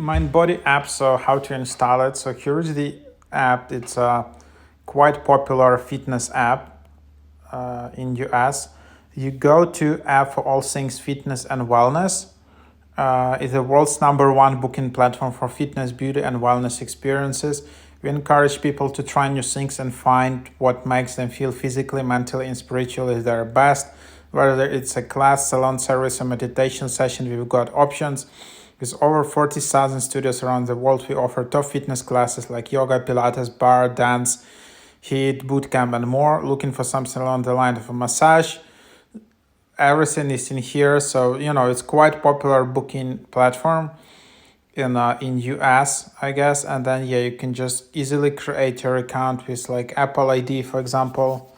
Mindbody app. So how to install it? So here's the app. It's a quite popular fitness app in US. You go to app for all things fitness and wellness. It's the world's #1 booking platform for fitness, beauty, and wellness experiences. We encourage people to try new things and find what makes them feel physically, mentally, and spiritually their best. Whether it's a class, salon service, or meditation session, we've got options. With over 40,000 studios around the world, we offer top fitness classes like yoga, Pilates, bar, dance, HIIT, bootcamp, and more. Looking for something along the line of a massage? Everything is in here. So, it's quite popular booking platform in US, I guess. And then, you can just easily create your account with like Apple ID, for example.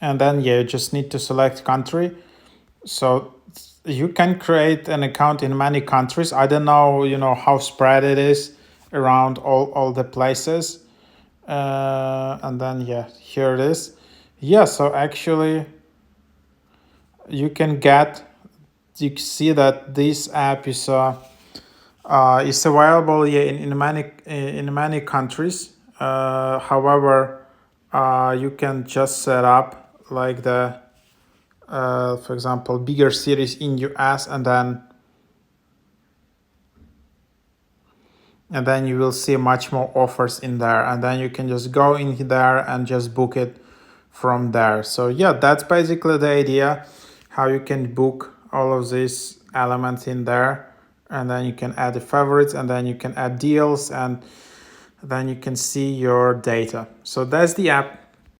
And then, you just need to select country. So you can create an account in many countries. I don't know, how spread it is around all the places. And then, here it is. So actually you can you see that this app is available in many countries. However, you can just set up like the for example, bigger cities in US, and then you will see much more offers in there, and then you can just go in there and just book it from there. So that's basically the idea, how you can book all of these elements in there, and then you can add the favorites, and then you can add deals, and then you can see your data. So that's the app.